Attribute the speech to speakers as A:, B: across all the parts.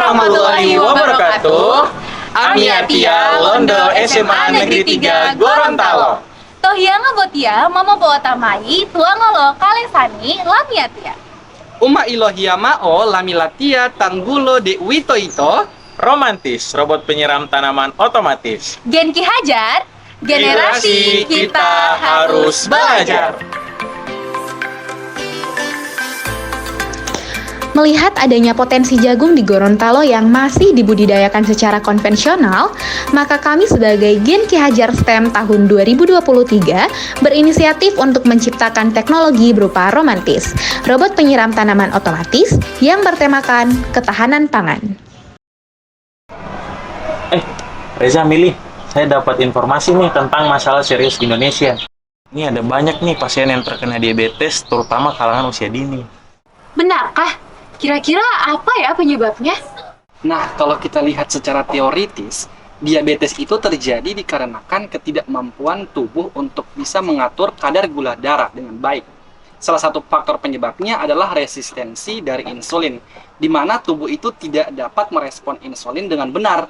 A: warahmatullahi wabarakatuh. Amiatia Londo SMA Negeri 3 Gorontalo.
B: Tohianga botia, mama bawa tamai, tuangolo kalesani, lamiatia.
A: Uma ilohia mao lamilatia tanggulo de wito ito.
C: Romantis, robot penyiram tanaman otomatis.
B: Genki Hajar, generasi kita harus belajar.
D: Melihat adanya potensi jagung di Gorontalo yang masih dibudidayakan secara konvensional, maka kami sebagai Gen Ki Hajar STEM tahun 2023 berinisiatif untuk menciptakan teknologi berupa romantis, robot penyiram tanaman otomatis yang bertemakan ketahanan pangan.
C: Reza, Mili, saya dapat informasi nih tentang masalah serius di Indonesia. Ini ada banyak nih pasien yang terkena diabetes, terutama kalangan usia dini.
B: Benarkah? Kira-kira apa ya penyebabnya?
A: Nah, kalau kita lihat secara teoritis, diabetes itu terjadi dikarenakan ketidakmampuan tubuh untuk bisa mengatur kadar gula darah dengan baik. Salah satu faktor penyebabnya adalah resistensi dari insulin, di mana tubuh itu tidak dapat merespon insulin dengan benar.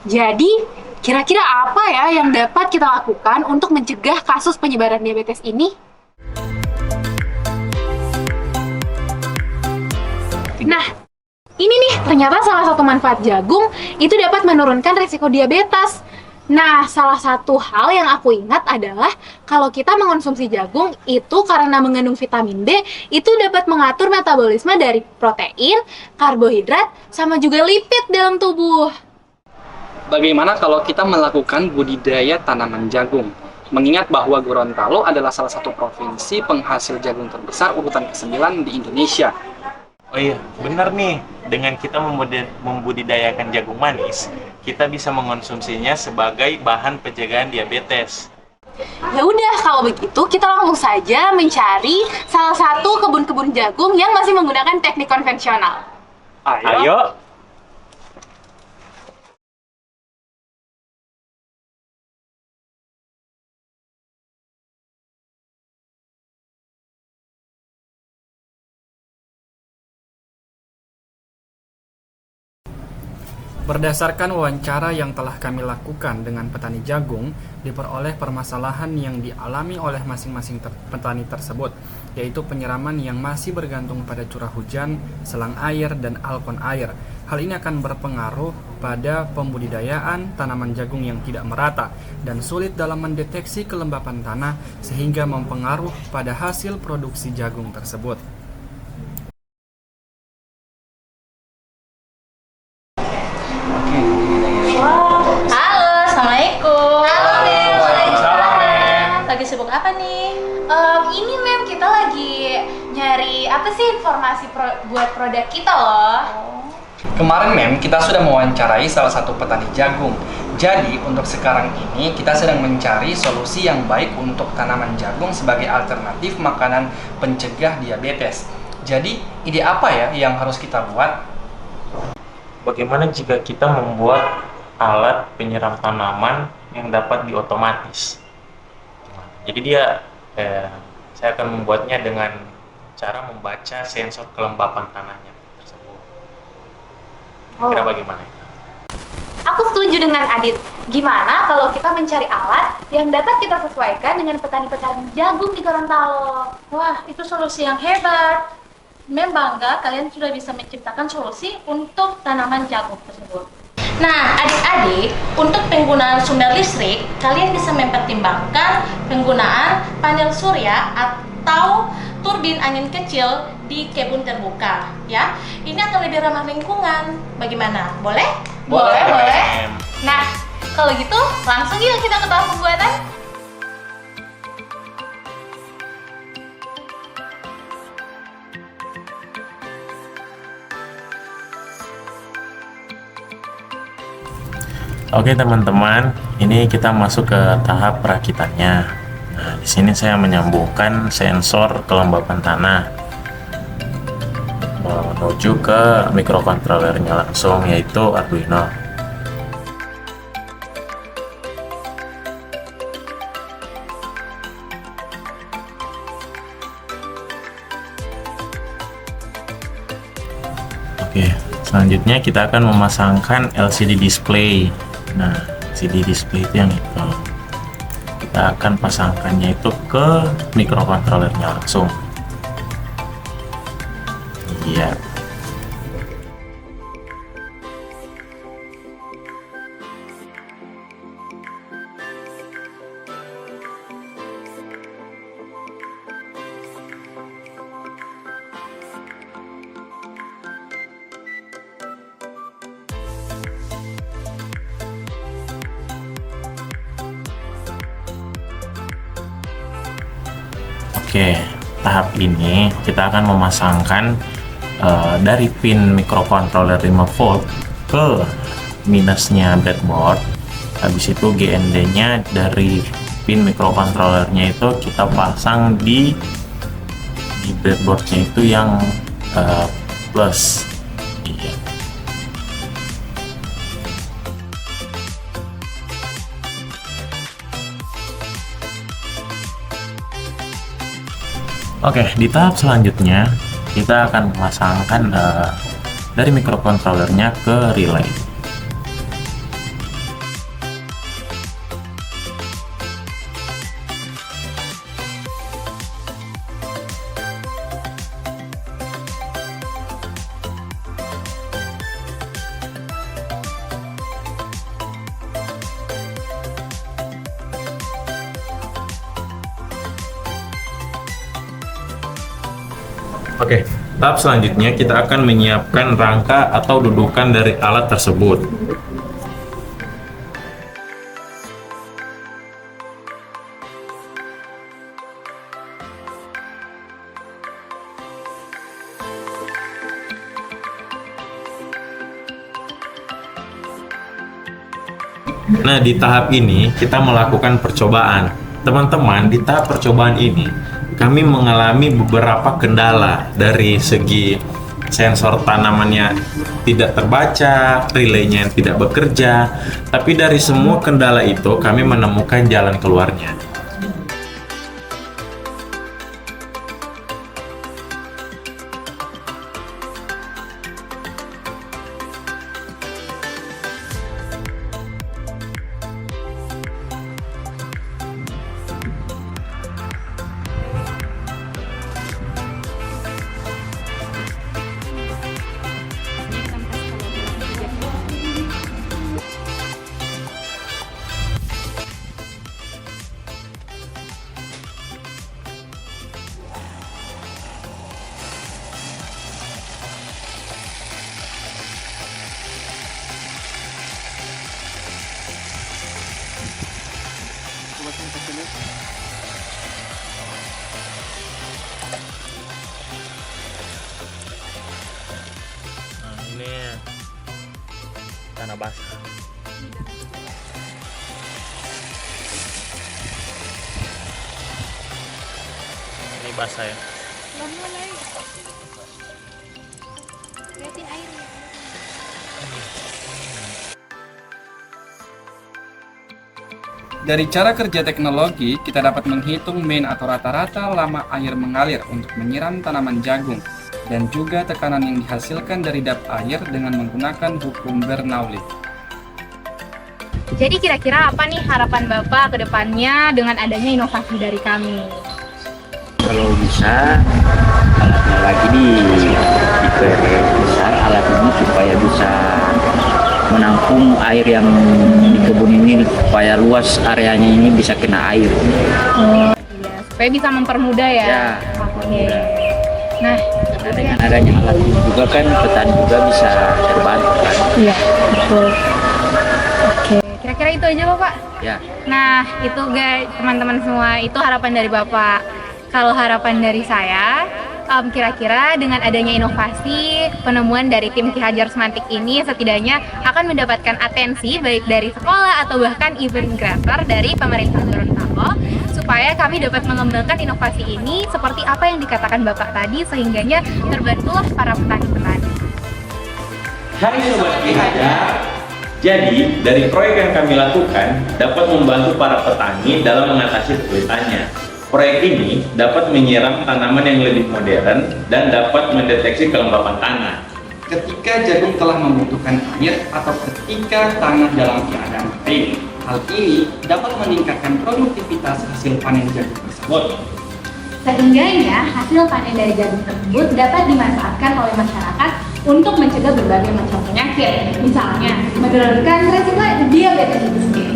B: Jadi, kira-kira apa ya yang dapat kita lakukan untuk mencegah kasus penyebaran diabetes ini? Nah, ini nih, ternyata salah satu manfaat jagung itu dapat menurunkan risiko diabetes. Nah, salah satu hal yang aku ingat adalah kalau kita mengonsumsi jagung itu karena mengandung vitamin B, itu dapat mengatur metabolisme dari protein, karbohidrat, sama juga lipid dalam tubuh.
A: Bagaimana kalau kita melakukan budidaya tanaman jagung? Mengingat bahwa Gorontalo adalah salah satu provinsi penghasil jagung terbesar urutan ke-9 di Indonesia.
C: Oh iya, benar nih. Dengan kita membudidayakan jagung manis, kita bisa mengonsumsinya sebagai bahan pencegahan diabetes.
B: Ya udah, kalau begitu kita langsung saja mencari salah satu kebun-kebun jagung yang masih menggunakan teknik konvensional.
C: Ayo.
E: Berdasarkan wawancara yang telah kami lakukan dengan petani jagung, diperoleh permasalahan yang dialami oleh masing-masing petani tersebut, yaitu penyiraman yang masih bergantung pada curah hujan, selang air, dan alkon air. Hal ini akan berpengaruh pada pembudidayaan tanaman jagung yang tidak merata dan sulit dalam mendeteksi kelembapan tanah sehingga mempengaruhi pada hasil produksi jagung tersebut.
B: Halo, Assalamualaikum.
C: Waalaikumsalam.
B: Lagi sibuk apa nih? Ini Mem, kita lagi nyari apa sih informasi buat produk kita loh.
A: Kemarin Mem, kita sudah mewawancarai salah satu petani jagung. Jadi, untuk sekarang ini kita sedang mencari solusi yang baik untuk tanaman jagung sebagai alternatif makanan pencegah diabetes. Jadi, ide apa ya yang harus kita buat?
C: Bagaimana jika kita membuat alat penyiram tanaman yang dapat diotomatis? Jadi saya akan membuatnya dengan cara membaca sensor kelembapan tanahnya tersebut. Kira bagaimana?
B: Aku setuju dengan Adit. Gimana kalau kita mencari alat yang dapat kita sesuaikan dengan petani-petani jagung di Gorontalo?
F: Wah, itu solusi yang hebat. Mem bangga kalian sudah bisa menciptakan solusi untuk tanaman jagung tersebut. Nah, adik-adik, untuk penggunaan sumber listrik, kalian bisa mempertimbangkan penggunaan panel surya atau turbin angin kecil di kebun terbuka, ya. Ini akan lebih ramah lingkungan. Bagaimana? Boleh?
B: Boleh. Nah, kalau gitu langsung yuk kita ke tahap pembuatan.
C: Oke teman-teman, ini kita masuk ke tahap perakitannya. Nah, di sini saya menyambungkan sensor kelembapan tanah menuju ke mikrokontrolernya langsung, yaitu Arduino. Oke, Selanjutnya kita akan memasangkan LCD display. Nah, LCD display itu yang itu. Kita akan pasangkannya itu ke microcontrollernya langsung. Iya. Oke, tahap ini kita akan memasangkan dari pin microcontroller 5 volt ke minusnya breadboard. Habis itu GND-nya dari pin microcontrollernya itu kita pasang di breadboardnya itu yang plus. Iya. Oke, di tahap selanjutnya kita akan memasangkan dari microcontrollernya ke relay. Oke, tahap selanjutnya kita akan menyiapkan rangka atau dudukan dari alat tersebut. Nah, di tahap ini kita melakukan percobaan. Teman-teman, di tahap percobaan ini kami mengalami beberapa kendala dari segi sensor tanamannya tidak terbaca, relaynya yang tidak bekerja. Tapi dari semua kendala itu kami menemukan jalan keluarnya. Nah, ini tanah basah. Ini basah ya.
A: Dari cara kerja teknologi, kita dapat menghitung mean atau rata-rata lama air mengalir untuk menyiram tanaman jagung, dan juga tekanan yang dihasilkan dari dap air dengan menggunakan hukum Bernoulli.
B: Jadi kira-kira apa nih harapan Bapak ke depannya dengan adanya inovasi dari kami?
G: Kalau bisa alatnya lagi diperbesar alat ini supaya bisa menampung air yang di kebun ini, supaya luas areanya ini bisa kena air.
B: Oh iya, supaya bisa mempermudah ya.
G: Ya,
B: Oke. Nah,
G: karena dengan adanya alat ini juga kan petani juga bisa terbantu kan.
B: iya betul. Oke, kira-kira itu aja Bapak.
G: Ya.
B: Nah, itu guys, teman-teman semua, itu harapan dari Bapak. Kalau harapan dari saya, kira-kira dengan adanya inovasi penemuan dari tim Ki Hajar Semantik ini setidaknya akan mendapatkan atensi baik dari sekolah atau bahkan event creator dari pemerintah Gorontalo, supaya kami dapat mengembangkan inovasi ini seperti apa yang dikatakan Bapak tadi, sehingganya terbantulah para petani-petani.
C: Hai Sobat Ki Hajar, jadi dari proyek yang kami lakukan dapat membantu para petani dalam mengatasi kesulitannya. Proyek ini dapat menyiram tanaman yang lebih modern dan dapat mendeteksi kelembapan tanah.
A: ketika jagung telah membutuhkan air atau ketika tanah dalam keadaan kering. Hal ini dapat meningkatkan produktivitas hasil panen jagung tersebut.
B: Sehingganya hasil panen dari jagung tersebut dapat dimanfaatkan oleh masyarakat untuk mencegah berbagai macam penyakit, misalnya menurunkan resiko diabetes itu sendiri.